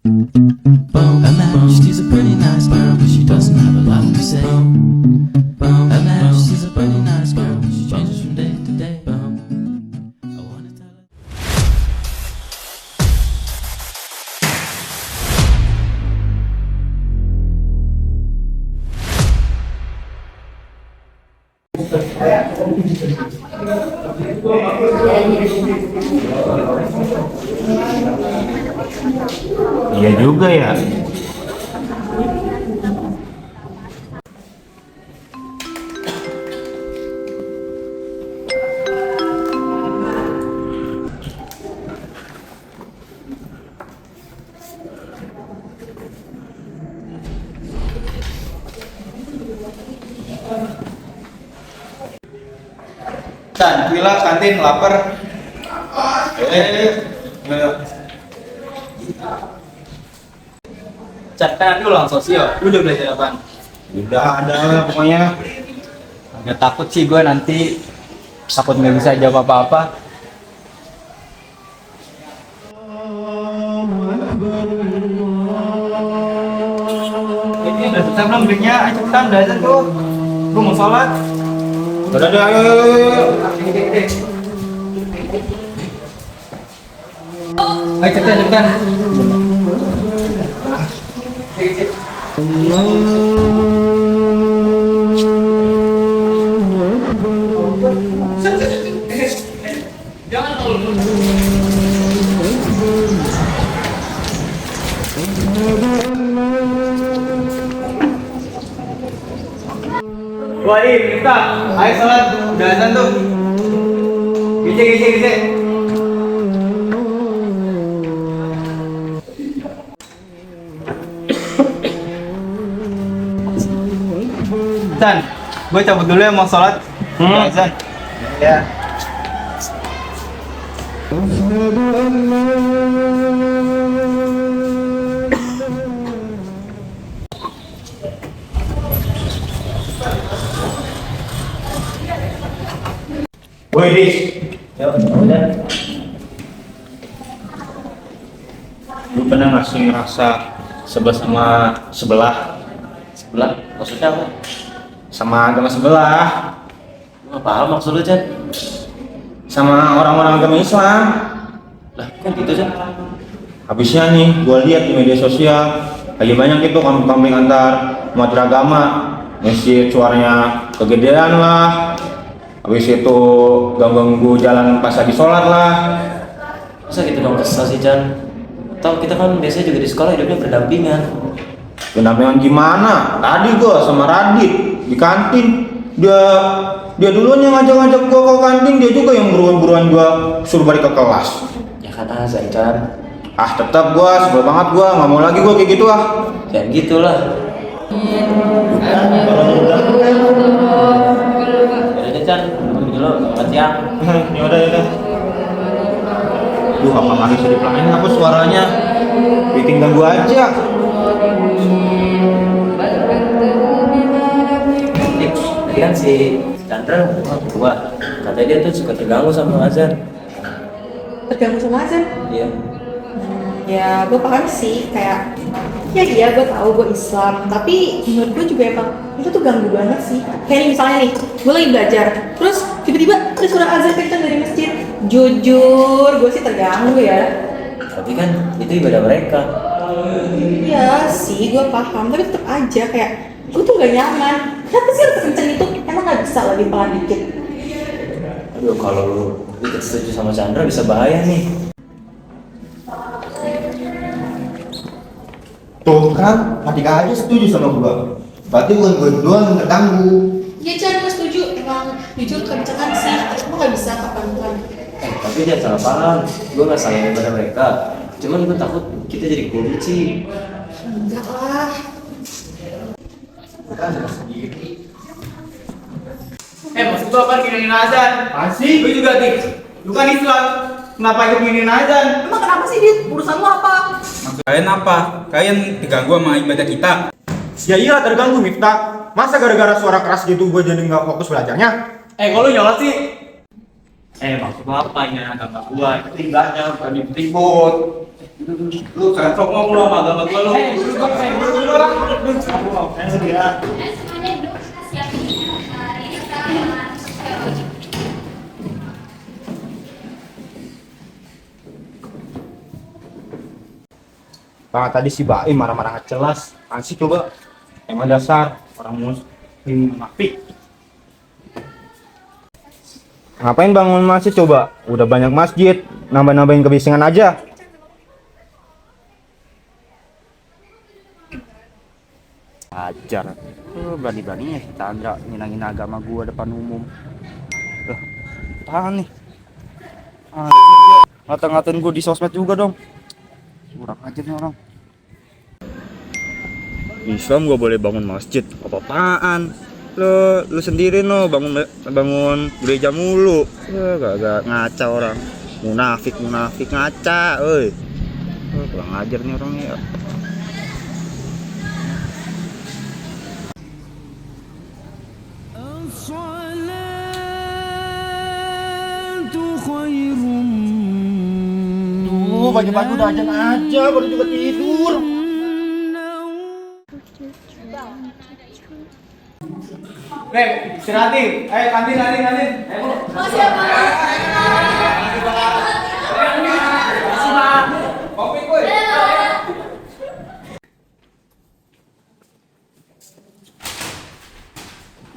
Her Majesty's a pretty nice girl, but she doesn't have a lot to say. Her Majesty's a pretty nice girl, but she changes from day to day. I wanna tell her. Iya juga ya. Tan, Wila kantin lapar. Cak, kan nanti ulang sosio, lu udah belajar apaan? Udah ada lah pokoknya. Agak takut sih gue nanti, takut nggak bisa jawab apa-apa. Ini udah selesai belum breaknya? Ayo cepetan, udah azan tuh. Gue mau sholat. Udah, ayo. Ayo cepetan. Wah, kita. Ayo sholat. Udah azan tuh. Gice. Tan, gue cabut dulu ya mau sholat. Udah azan. Ya. Woi, Dis. Lu pernah nggak sih ngerasa sebelah sama sebelah? Sebelah, maksudnya apa? Sama agama sebelah? Lu nggak paham maksud lu, Chan? Sama orang-orang agama Islam? Lah, kan gitu, Chan? Habisnya nih, gua lihat di media sosial lagi banyak itu kampung-kampung antar umat beragama, masjid suaranya kegedean lah, habis itu ganggu jalan pas lagi sholat lah. Masa gitu dong kesel sih, Chan? Tahu kita kan biasanya juga di sekolah hidupnya berdampingan. Pendampingan gimana? Tadi gua sama Radit di kantin, dia duluan yang ngajak gua ke kantin, dia juga yang buruan gua suruh balik ke kelas. Ya kan azan, Chan. Ah, tetap gua sebel banget, gua nggak mau lagi gua kayak gitu ah. Jangan gitulah. Yaudah, Chan, dulu selamat siang. Yaudah. Duh, apa nggak bisa dipelanin apa suaranya? Bikin ganggu aja. Tadi kan si Chandra ngomong ke gua, katanya dia tuh suka terganggu sama azan. Terganggu sama azan? Iya. Ya gue paham sih, kayak ya iya gue tahu gue Islam, tapi menurut gue juga emang itu tuh ganggu banget sih. Kayak nih, misalnya nih, gue lagi belajar, terus tiba-tiba ada suara azan kencang dari masjid. Jujur, gue sih terganggu ya. Tapi kan itu ibadah mereka. Iya sih, gue paham, tapi tetap aja kayak gue tuh gak nyaman. Kenapa sih harus kenceng itu? Emang gak bisa lebih pelan dikit? Aduh, kalau lu ikut setuju sama Chandra bisa bahaya nih. Tuh kan, adik aja setuju sama gua. Berarti bukan gua doang yang terganggu. Iya Chan, gue setuju. Emang jujur kencengan sih, emang gak bisa kapan-kapan. Tapi jangan salah paham, gue gak salah ibadah mereka. Cuman gue takut kita jadi kunci. Enggak lah. Maksud gua apa nginin azan? Masih? Gue juga nih. Lu kan Islam. Kenapa ikut nginin azan? Emang kenapa sih Dit? Urusan lo apa? Maksud kalian apa? Kalian terganggu sama ibadah kita? Ya iya terganggu Miftah. Masa gara-gara suara keras gitu gua jadi nggak fokus belajarnya? Kalau lu nyolot sih. Maksud lu apa ini agama gua? Itu ibadahnya bukan ribut. Lu jangan sok ngomong lu sama agama gua lu. Tadi si Baim marah-marah nggak jelas. Ansi coba. Emang dasar orang muslim munafik. Ngapain bangun masjid coba? Udah banyak masjid, nambah-nambahin kebisingan aja. Ajar, berani-beraninya si Chandra nyenangin agama gua depan umum. Lah, apaan nih? Ngata-ngatain gua di sosmed juga dong. Kurang ajar nih orang. Islam gua boleh bangun masjid, apa-apaan? Lu sendiri no bangun gereja mulu. Gak ngaca orang. Munafik ngaca, euy. Kurang ajar nih orangnya ya. Pagi-pagi udah azan aja, baru juga tidur. Istirahatin. Ayo kantin. Ayo. Makasih ya, Pak. Makasih, Pak. Kopi, kuy.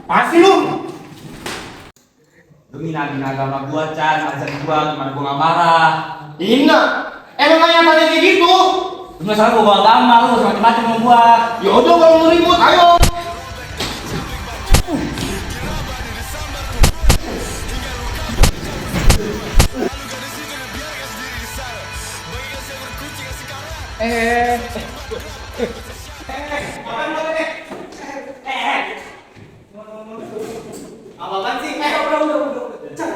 Pasti lu. Lu ngina agama gua, Chan, azan gua, gimana gua nggak marah. Ina, emang yang tanya kayak gitu? Lu nggak salah gua agama, lu macam-macam sama gua. Ya udah kalau mau ribut, ayo. Apaan sih? Udah.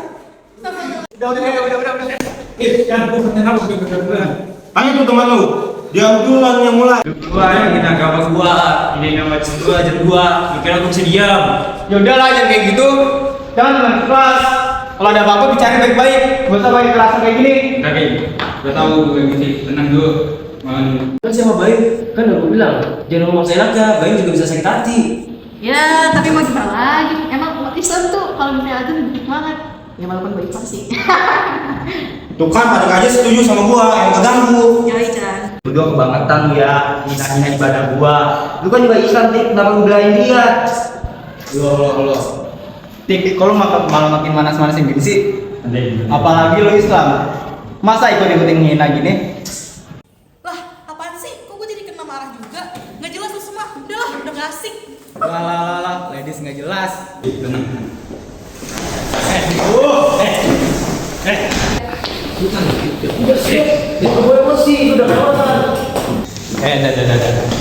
Tanya tuh teman lu, dia duluan yang mulai. Gua yang ngina agama gua, ini nama gua, ajar gua, mikir aku bisa diam. Ya udahlah, jangan kayak gitu. Jangan teman kelas. Kalau ada apa-apa bicara baik-baik, gak usah pakai kerasan kayak gini. Oke, udah tahu gue mesti tenang dulu. Kan siapa Baim? Kan aku bilang jangan ngomong seenaknya, Baim juga bisa sakit hati. Ya, tapi mau gimana lagi? Emang umat Islam tuh kalau misalnya azan baik banget. Ya walaupun baik sih. Tuh kan, pada aja setuju sama gua, yang keganggu. Ya, Chan. Berdua kebangetan lu ya, hina-hina ibadah gua. Lu kan juga Islam, Tik, kenapa lu belain dia? Lo. Tik, kalau malah makin manas-manasin gini sih. Apalagi lu Islam. Masa ikut-ikutin ngina gini? Lah, apaan sih? Kok gue jadi kena marah juga? Nggak jelas lu semua. Udahlah, udah nggak asik. Lah, ladies nggak jelas.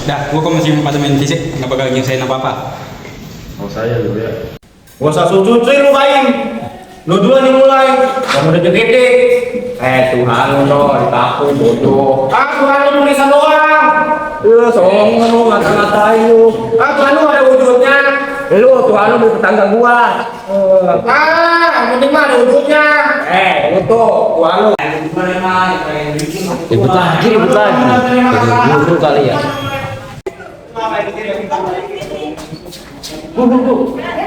Dah, gua kok masih pada main fisik, nggak bakal nyelesain apa-apa. Oh saya dulu ya. Gua usah suci lu, Baim. Lu duluan yang mulai. Kamu udah gede. Tuhan lu no, ditakut bodoh. Tuhan lu tulisan doang. Sombong lu, ngata-ngatain lu. Tuhan lu ada wujudnya. Lu, Tuhan lu di tetangga gua. Yang penting mah ada wujudnya. Lu tuh, Tuhan lu. Ribut lagi. Guru kali ya. Bu.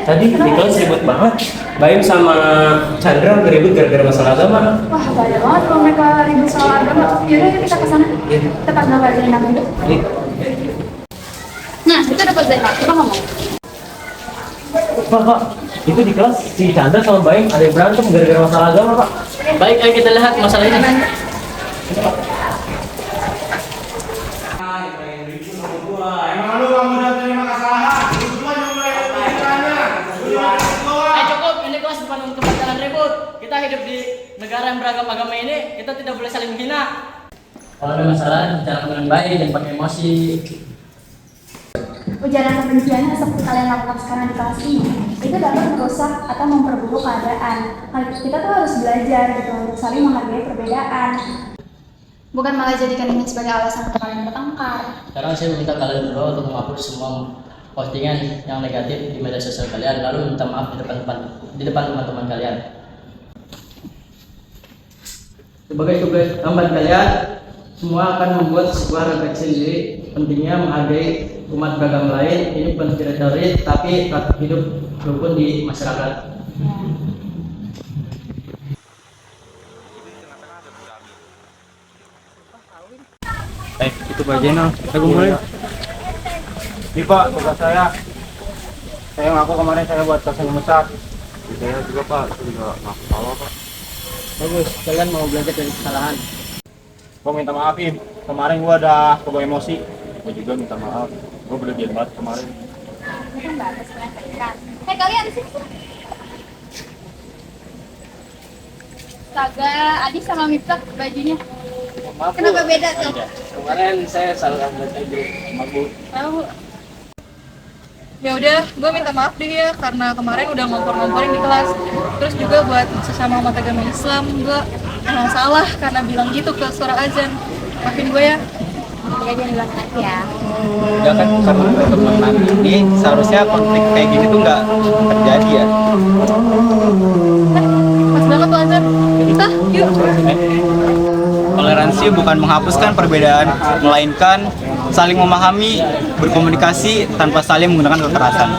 Tadi di kelas ribut banget. Baim sama Chandra ribut gara-gara masalah agama. Wah, bahaya banget kalau mereka ribut soal agama. Yaudah, kita kesana. Kita pas ngajarin nama itu. Nah, itu dapat dari Pak. Kita ngomong. Pak, itu di kelas si Chandra sama Baim ada yang berantem gara-gara masalah agama, Pak. Baik, ayo kita lihat masalah ini. Emang lu kamu udah terima kesalahan. Lu cuma yang mulai pikirannya. Cukup, ini kelas bukan untuk jalan ribut. Kita hidup di negara yang beragam agama ini, kita tidak boleh saling menghina. Kalau ada masalah, bicara dengan baik, jangan pakai emosi. Ujaran kebencian seperti kalian lakukan sekarang di kelas ini, itu dapat merusak atau memperburuk keadaan. Kita tuh harus belajar gitu untuk saling menghargai perbedaan. Bukan malah jadikan ini sebagai alasan untuk kalian bertengkar. Sekarang saya meminta kalian berdua untuk menghapus semua postingan yang negatif di media sosial kalian, lalu minta maaf di depan teman-teman kalian. Sebagai tugas tambahan kalian, semua akan membuat sebuah refleksi diri. Pentingnya menghargai umat beragama lain. Ini bukan sekedar teori, tapi praktik hidup rukun di masyarakat. Itu Pak Jenal. Aku mulai. Ini Pak, tugas saya. Saya ngaku kemarin saya buat tas yang besar. Saya juga Pak, saya juga nggak salah Pak. Bagus, kalian mau belajar dari kesalahan. Gua minta maaf, Im. Kemarin gua udah kebawa emosi. Gua juga minta maaf. Gua berlebihan banget kemarin. Itu kan bagus kan. Hei kalian sih. Astaga, Adi sama Miftah bajunya. Maaf, Kenapa beda tuh? Kemarin saya salah baca dulu sama Bu. Tahu. Ya udah, gue minta maaf deh ya karena kemarin udah ngompor-ngomporin di kelas. Terus juga buat sesama umat agama Islam, gue emang salah karena bilang gitu ke suara azan. Maafin gue ya. Ya jangan bilang lagi ya. Ya kan karena teman nanti seharusnya konflik kayak gini tuh nggak terjadi ya. Pas banget tuh azan. Kita, yuk. Toleransi bukan menghapuskan perbedaan, melainkan saling memahami, berkomunikasi tanpa saling menggunakan kekerasan.